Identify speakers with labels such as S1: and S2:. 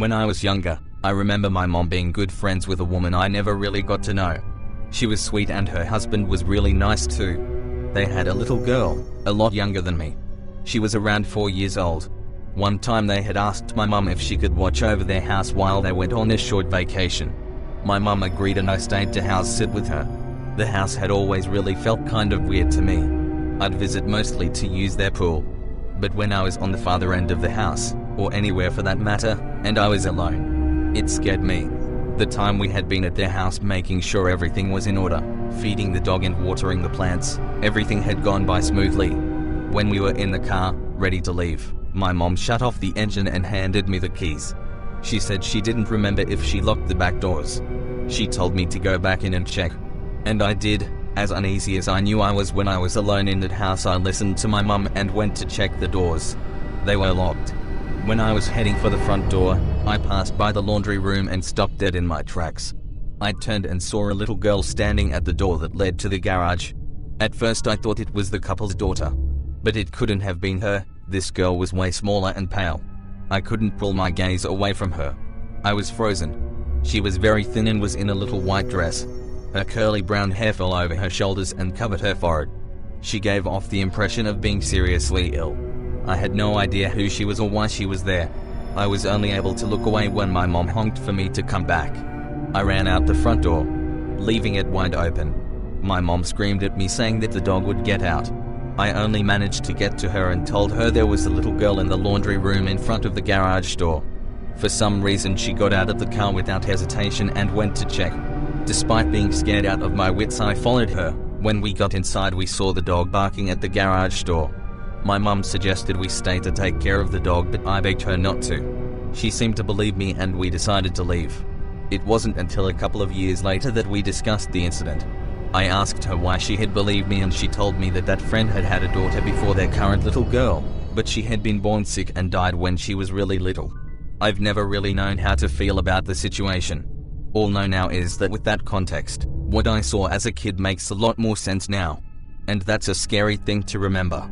S1: When I was younger, I remember my mom being good friends with a woman I never really got to know. She was sweet and her husband was really nice too. They had a little girl, a lot younger than me. She was around 4 years old. One time they had asked my mum if she could watch over their house while they went on a short vacation. My mum agreed and I stayed to house sit with her. The house had always really felt kind of weird to me. I'd visit mostly to use their pool. But when I was on the farther end of the house, or anywhere for that matter, and I was alone, it scared me. The time we had been at their house making sure everything was in order, feeding the dog and watering the plants, everything had gone by smoothly. When we were in the car, ready to leave, my mom shut off the engine and handed me the keys. She said she didn't remember if she locked the back doors. She told me to go back in and check. And I did. As uneasy as I knew I was when I was alone in that house, I listened to my mum and went to check the doors. They were locked. When I was heading for the front door, I passed by the laundry room and stopped dead in my tracks. I turned and saw a little girl standing at the door that led to the garage. At first I thought it was the couple's daughter. But it couldn't have been her. This girl was way smaller and pale. I couldn't pull my gaze away from her. I was frozen. She was very thin and was in a little white dress. Her curly brown hair fell over her shoulders and covered her forehead. She gave off the impression of being seriously ill. I had no idea who she was or why she was there. I was only able to look away when my mom honked for me to come back. I ran out the front door, leaving it wide open. My mom screamed at me saying that the dog would get out. I only managed to get to her and told her there was a little girl in the laundry room in front of the garage door. For some reason she got out of the car without hesitation and went to check. Despite being scared out of my wits, I followed her. When we got inside, we saw the dog barking at the garage door. My mum suggested we stay to take care of the dog, but I begged her not to. She seemed to believe me and we decided to leave. It wasn't until a couple of years later that we discussed the incident. I asked her why she had believed me and she told me that friend had had a daughter before their current little girl, but she had been born sick and died when she was really little. I've never really known how to feel about the situation. All I know now is that with that context, what I saw as a kid makes a lot more sense now. And that's a scary thing to remember.